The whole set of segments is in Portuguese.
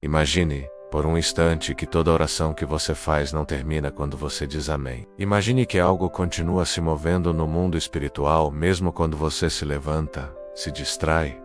Imagine, por um instante, que toda oração que você faz não termina quando você diz amém. Imagine que algo continua se movendo no mundo espiritual mesmo quando você se levanta, se distrai,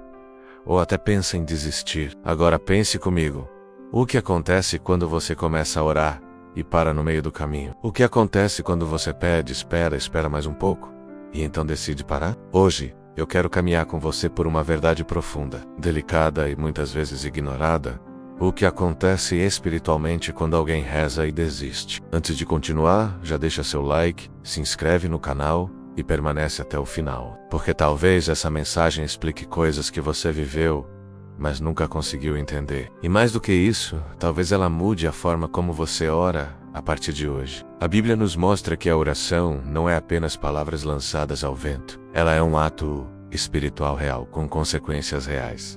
ou até pensa em desistir. Agora pense comigo. O que acontece quando você começa a orar e para no meio do caminho? O que acontece quando você pede, espera mais um pouco, e então decide parar? Hoje, eu quero caminhar com você por uma verdade profunda, delicada e muitas vezes ignorada. O que acontece espiritualmente quando alguém reza e desiste? Antes de continuar, já deixa seu like, se inscreve no canal e permanece até o final, porque talvez essa mensagem explique coisas que você viveu, mas nunca conseguiu entender. E mais do que isso, talvez ela mude a forma como você ora a partir de hoje. A Bíblia nos mostra que a oração não é apenas palavras lançadas ao vento. Ela é um ato espiritual real, com consequências reais.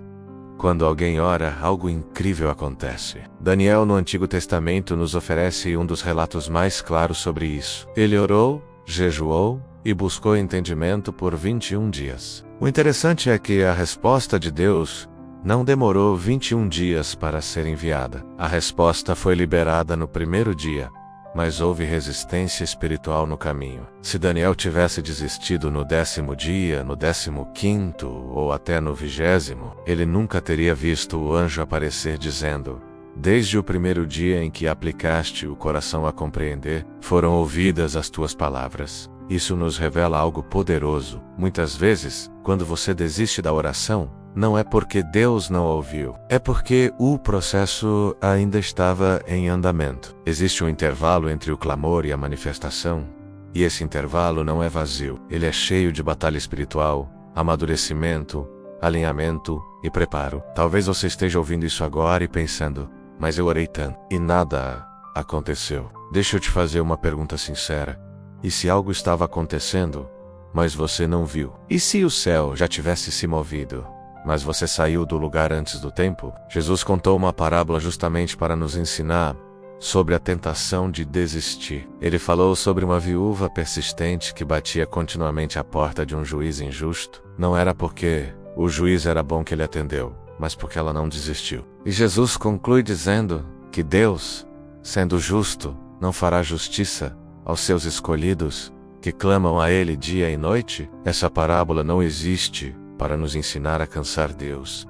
Quando alguém ora, algo incrível acontece. Daniel, no Antigo Testamento, nos oferece um dos relatos mais claros sobre isso. Ele orou, jejuou e buscou entendimento por 21 dias. O interessante é que a resposta de Deus não demorou 21 dias para ser enviada. A resposta foi liberada no primeiro dia, mas houve resistência espiritual no caminho. Se Daniel tivesse desistido no 10º dia, no 15º ou até no 20º, ele nunca teria visto o anjo aparecer dizendo: desde o primeiro dia em que aplicaste o coração a compreender, foram ouvidas as tuas palavras. Isso nos revela algo poderoso. Muitas vezes, quando você desiste da oração, não é porque Deus não ouviu, é porque o processo ainda estava em andamento. Existe um intervalo entre o clamor e a manifestação, e esse intervalo não é vazio. Ele é cheio de batalha espiritual, amadurecimento, alinhamento e preparo. Talvez você esteja ouvindo isso agora e pensando: mas eu orei tanto e nada aconteceu. Deixa eu te fazer uma pergunta sincera. E se algo estava acontecendo, mas você não viu? E se o céu já tivesse se movido, mas você saiu do lugar antes do tempo? Jesus contou uma parábola justamente para nos ensinar sobre a tentação de desistir. Ele falou sobre uma viúva persistente que batia continuamente à porta de um juiz injusto. Não era porque o juiz era bom que ele atendeu, mas porque ela não desistiu. E Jesus conclui dizendo que Deus, sendo justo, não fará justiça aos seus escolhidos que clamam a Ele dia e noite? Essa parábola não existe para nos ensinar a cansar Deus,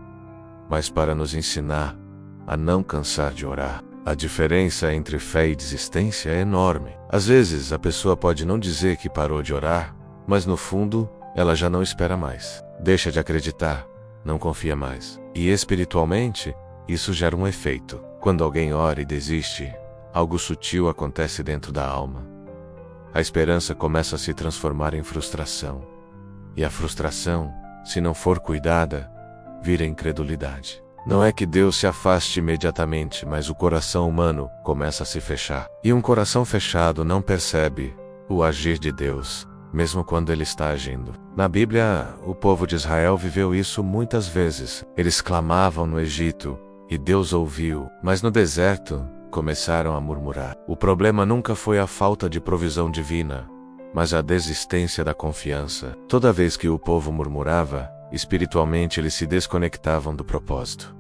mas para nos ensinar a não cansar de orar. A diferença entre fé e desistência é enorme. Às vezes, a pessoa pode não dizer que parou de orar, mas no fundo, ela já não espera mais. Deixa de acreditar, não confia mais. E espiritualmente, isso gera um efeito. Quando alguém ora e desiste, algo sutil acontece dentro da alma. A esperança começa a se transformar em frustração. E a frustração, se não for cuidada, vira incredulidade. Não é que Deus se afaste imediatamente, mas o coração humano começa a se fechar. E um coração fechado não percebe o agir de Deus, mesmo quando Ele está agindo. Na Bíblia, o povo de Israel viveu isso muitas vezes. Eles clamavam no Egito, e Deus ouviu, mas no deserto, começaram a murmurar. O problema nunca foi a falta de provisão divina, mas a desistência da confiança. Toda vez que o povo murmurava, espiritualmente eles se desconectavam do propósito.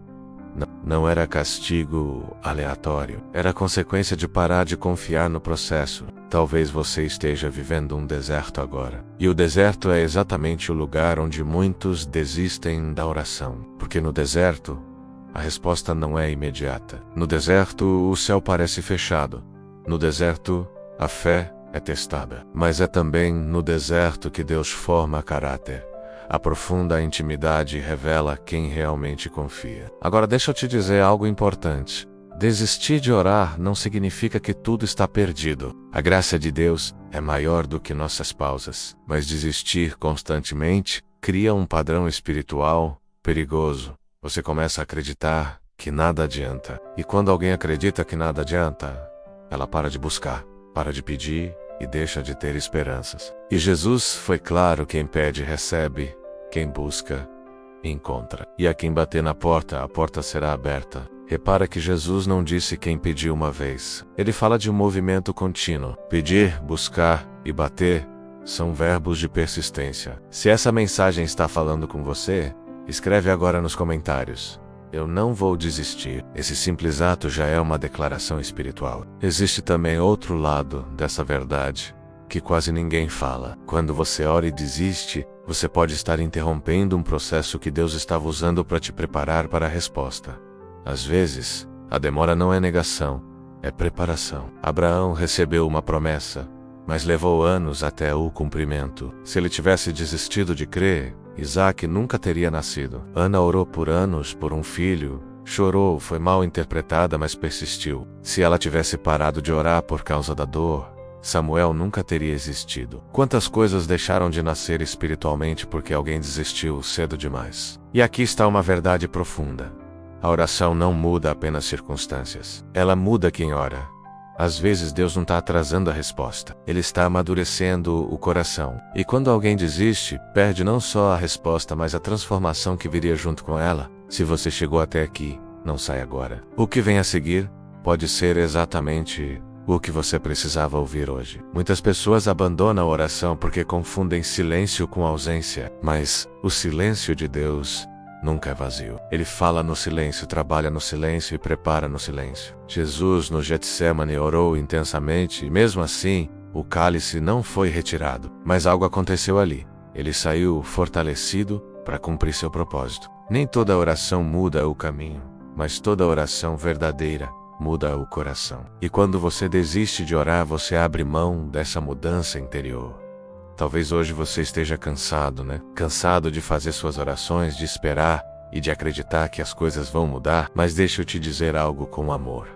Não era castigo aleatório, era consequência de parar de confiar no processo. Talvez você esteja vivendo um deserto agora. E o deserto é exatamente o lugar onde muitos desistem da oração. Porque no deserto, a resposta não é imediata. No deserto, o céu parece fechado. No deserto, a fé é testada. Mas é também no deserto que Deus forma caráter. Aprofunda a intimidade e revela quem realmente confia. Agora deixa eu te dizer algo importante. Desistir de orar não significa que tudo está perdido. A graça de Deus é maior do que nossas pausas. Mas desistir constantemente cria um padrão espiritual perigoso. Você começa a acreditar que nada adianta. E quando alguém acredita que nada adianta, ela para de buscar, para de pedir e deixa de ter esperanças. E Jesus foi claro: quem pede recebe, quem busca encontra. E a quem bater na porta, a porta será aberta. Repara que Jesus não disse quem pediu uma vez. Ele fala de um movimento contínuo. Pedir, buscar e bater são verbos de persistência. Se essa mensagem está falando com você, escreve agora nos comentários: Eu não vou desistir. Esse simples ato já é uma declaração espiritual. Existe também outro lado dessa verdade, que quase ninguém fala. Quando você ora e desiste, você pode estar interrompendo um processo que Deus estava usando para te preparar para a resposta. Às vezes, a demora não é negação, é preparação. Abraão recebeu uma promessa, mas levou anos até o cumprimento. Se ele tivesse desistido de crer, Isaac nunca teria nascido. Ana orou por anos por um filho, chorou, foi mal interpretada, mas persistiu. Se ela tivesse parado de orar por causa da dor, Samuel nunca teria existido. Quantas coisas deixaram de nascer espiritualmente porque alguém desistiu cedo demais? E aqui está uma verdade profunda. A oração não muda apenas circunstâncias. Ela muda quem ora. Às vezes Deus não está atrasando a resposta. Ele está amadurecendo o coração. E quando alguém desiste, perde não só a resposta, mas a transformação que viria junto com ela. Se você chegou até aqui, não sai agora. O que vem a seguir pode ser exatamente o que você precisava ouvir hoje. Muitas pessoas abandonam a oração porque confundem silêncio com ausência. Mas o silêncio de Deus nunca é vazio. Ele fala no silêncio, trabalha no silêncio e prepara no silêncio. Jesus no Getsêmani orou intensamente e mesmo assim, o cálice não foi retirado. Mas algo aconteceu ali. Ele saiu fortalecido para cumprir seu propósito. Nem toda oração muda o caminho, mas toda oração verdadeira muda o coração. E quando você desiste de orar, você abre mão dessa mudança interior. Talvez hoje você esteja cansado, né? Cansado de fazer suas orações, de esperar e de acreditar que as coisas vão mudar. Mas deixa eu te dizer algo com amor.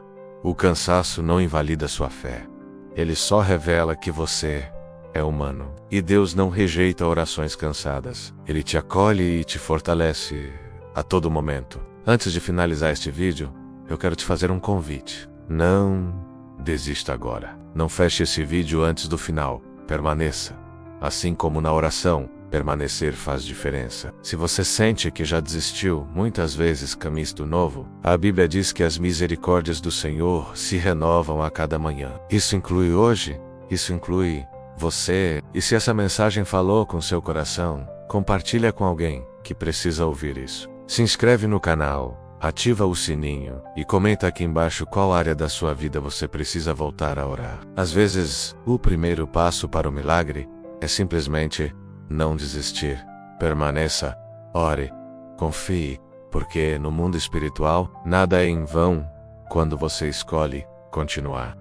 O cansaço não invalida sua fé. Ele só revela que você é humano. E Deus não rejeita orações cansadas. Ele te acolhe e te fortalece a todo momento. Antes de finalizar este vídeo, eu quero te fazer um convite. Não desista agora. Não feche esse vídeo antes do final. Permaneça. Assim como na oração, permanecer faz diferença. Se você sente que já desistiu, muitas vezes caminhe do novo. A Bíblia diz que as misericórdias do Senhor se renovam a cada manhã. Isso inclui hoje, isso inclui você. E se essa mensagem falou com seu coração, compartilha com alguém que precisa ouvir isso. Se inscreve no canal. Ativa o sininho e comenta aqui embaixo qual área da sua vida você precisa voltar a orar. Às vezes, o primeiro passo para o milagre é simplesmente não desistir. Permaneça, ore, confie, porque no mundo espiritual, nada é em vão quando você escolhe continuar.